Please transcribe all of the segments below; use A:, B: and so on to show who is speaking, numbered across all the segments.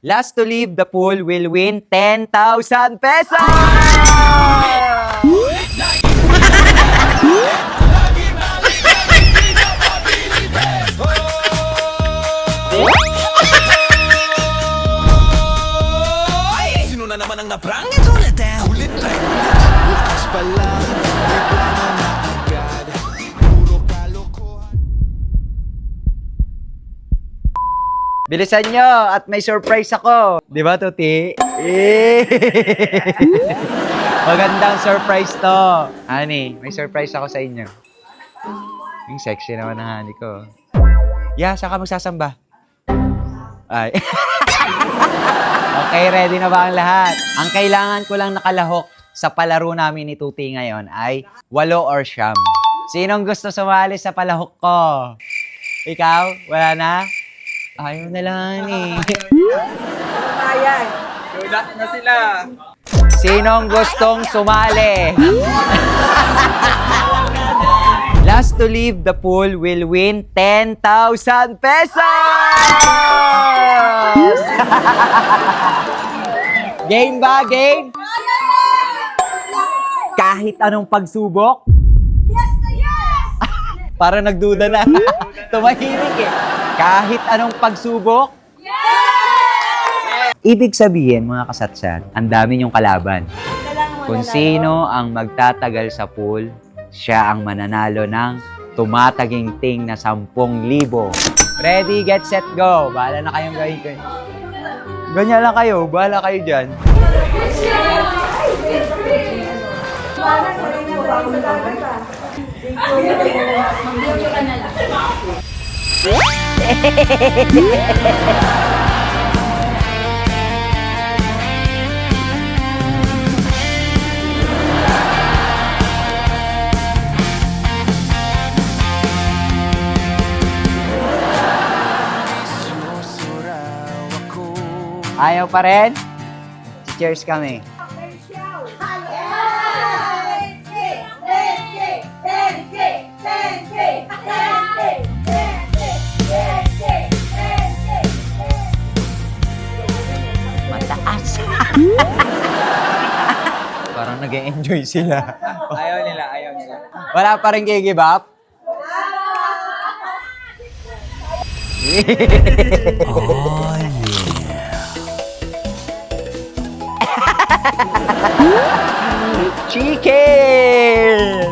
A: Last to leave the pool will win 10,000 pesos!
B: Sino na naman ang naprang? Ito ulit ulit tayo. Bukas pa lang, may plano na agad. Puro kalokohan.
A: Bilisan nyo at may surprise ako. Di ba, Tuti? Magandang surprise to. Honey, may surprise ako sa inyo. Yung sexy naman ng honey ko. Yeah, saan ka magsasamba? Ay. Okay, ready na ba ang lahat? Ang kailangan ko lang nakalahok sa palaro namin ni Tuti ngayon ay 8 or 9. Sinong gusto sumali sa palahok ko? Ikaw? Wala na? Ayaw na lang eh.
C: Ayan.
D: Wala na sila.
A: Sinong gustong sumali? Last to leave the pool will win 10,000 pesos! Game ba? Game? Kahit anong pagsubok?
C: Yes na yes!
A: Parang nagduda na. Tumahimik eh. Kahit anong pagsubok? Ibig sabihin, mga kasatsan, ang dami niyong kalaban. Kung sino ang magtatagal sa pool, siya ang mananalo ng tumataginting na 10,000. Ready, get, set, go. Bahala na kayong gawin ko. Ganyan lang kayo. Bahala kayo dyan. Ayaw pa rin? Cheers kami. Mataas. Parang nag-e-enjoy sila.
D: Ayaw nila, ayaw nila.
A: Wala pa rin give up? Oh, Chicken!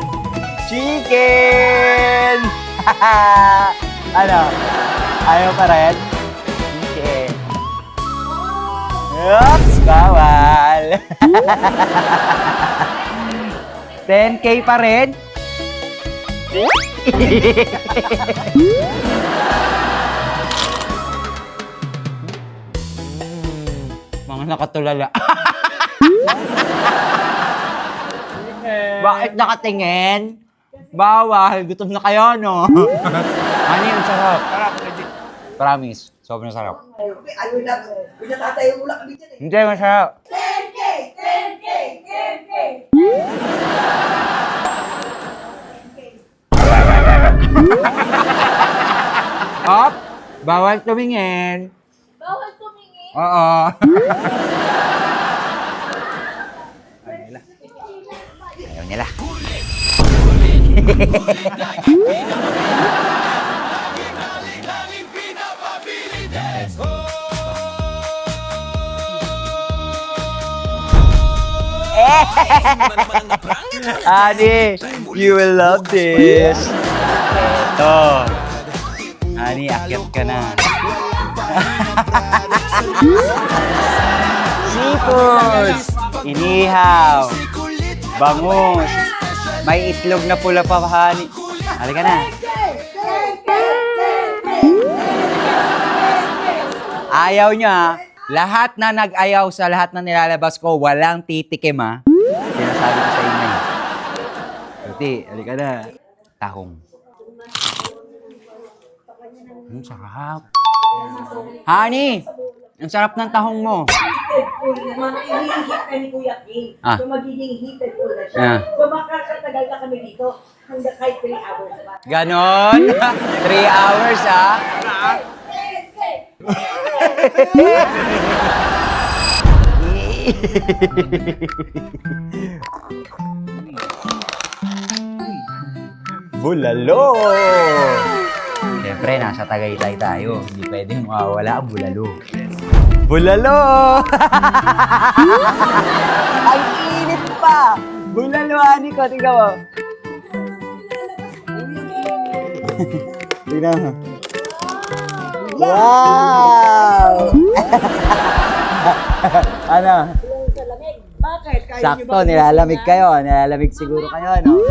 A: Chicken! Ano? Ayaw pa rin? Chicken. Oops! Bawal! 10K pa rin? Mga nakatulala. Bakit nakatingin? Bawal. Gutom na kayo, no? Ano yung sarap?
D: Sarap, legit.
A: Promise. Sobrang sarap.
C: Ano lang, pinatatay mo lang kami dyan eh.
A: Hindi, masarap.
C: 10K! 10K! 10K!
A: Op! Bawal tumingin.
C: Bawal tumingin.
A: Oo. Ayaw nila. Honey, you will love this. Ito. Honey, akyat ka na. Seafoods. Inihaw. Bangus. May itlog na pula pa, honey. Halika na. Ayaw niya. Lahat na nag-ayaw sa lahat na nilalabas ko, walang titikim, ha? Sinasabi ko sa inyo. Tuti, halika na. Tahong. Sarap. Honey, ang sarap ng tahong mo.
C: Mag-ihihit ka ni Kuya King.
A: Ah.
C: So magiging heated po na siya.
A: Yeah.
C: So makakatagal na kami dito hanggang kahit 3 hours pa.
A: Ganon? 3 hours, ha?
C: 10K!
A: Bulalo! Siyempre, nasa Tagaytay tayo. Hindi pwedeng mawawala ang bulalo. Bulalo! Ang init pa! Bulalo, ani ko. Tingnan mo. Tingnan mo. Wow! Ano?
C: Sa lamig. Bakit? Kaya
A: Sakto, nilalamig kayo. Nilalamig siguro kayo, no?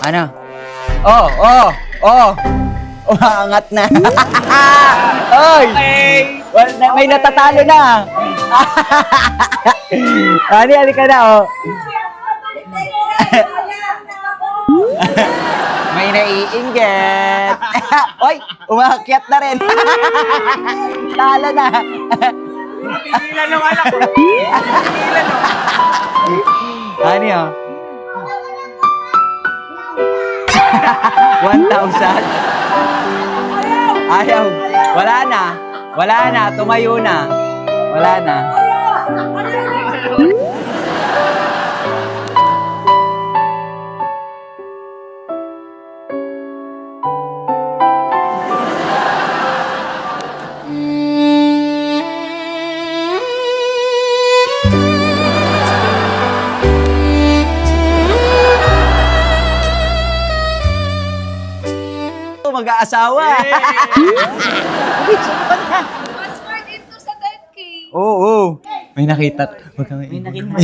A: Ano? Oh, oh, oh! Umangat na. Oy! May natatalo na. Ani ka na, oh. May naiinggit. Oy, umakyat na rin. Talo na.
D: Pigilan ng anak ko. Pigilan ng.
A: Ano yun? 1,000? Ayaw. Wala na. Wala na. Tumayo na. Wala na. Mag-aasawa.
E: Password into sa 10K.
A: Oo. May nakita. Huwag kang may nakita.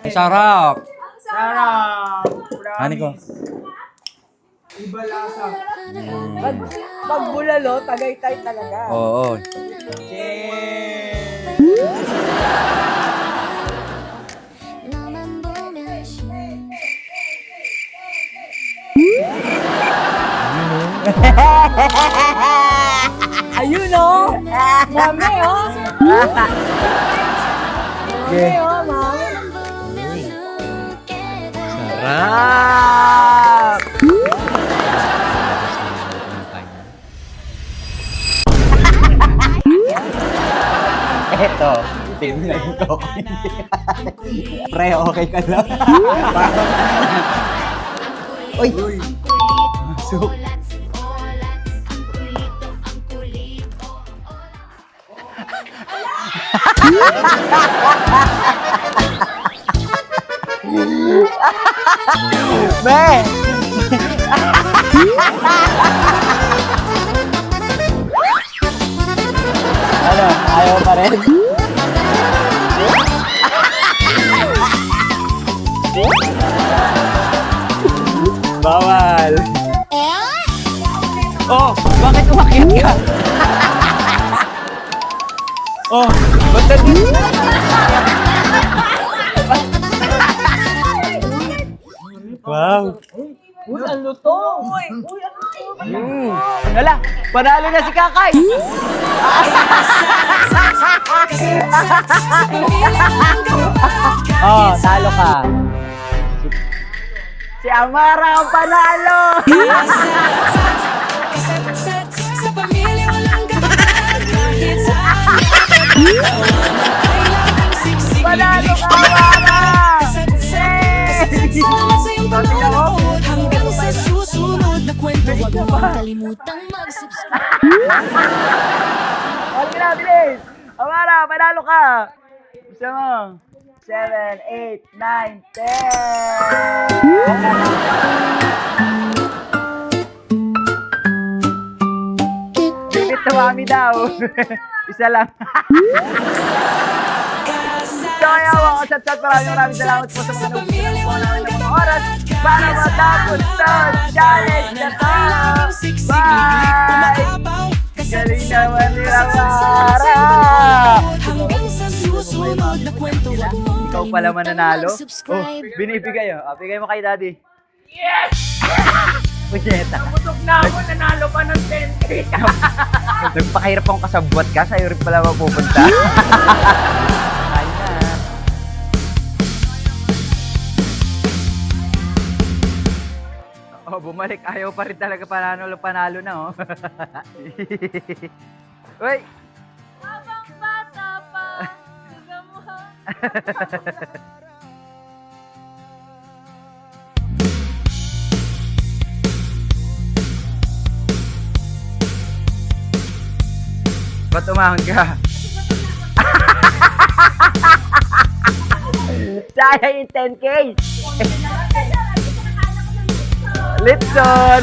A: Sarap.
D: Sarap.
A: Ano ko?
D: Iba lasa.
C: Pag bulalo, Tagaytay talaga.
A: Oo.
C: Ayun oh! Mami oh! Mami oh, mami.
A: Sarap! Eto, tingnan ko. Pre, okay ka lang? Uy! Masuk. Be! Ano? Ayaw pa rin? Bawal! Oh! Bakit umakyat ka? Oh! Ba't nandito? Wow!
C: Uy, ano to? Uy, ano to?
A: Wala! Panalo na si Kakay! Oh, talo ka. Si Amara ang panalo!
E: Sa pamilya walang gabat. Kahit sa
A: Panalo ka, Amara!
E: salamat sa iyong panonood. Hanggang sa susunod na kwento, huwag mo kalimutang mag-subscribe.
A: Huwag na, bilis! Amara, panalo ka! Gusto mo? 7, 8, 9, 10! Bibit na mami daw. Isa lang. So kaya mga kasat-sat, maraming salamat po sa mga nagugulang po namin ng mga oras para matapos sa challenge na to. Bye! Galing naman nila, Mara!
E: Hanggang sa susunod na kwento, huwag mo
A: Ikaw pala mananalo? Oh,
E: mag-subscribe.
A: binibigay oh. Bigay mo kay Daddy. Yes! Punyeta.
D: Busog na ako, nanalo pa ng 10K.
A: Nagpakahirap akong kasabwat ka, sa'yo rin pala mapupunta. Ayun na. Oh, bumalik. Ayaw pa rin talaga panalo na, oh. Uy!
F: Habang bata pa, tignan mo.
A: Ba't umahon ka? Sayang yung 10K! Litson!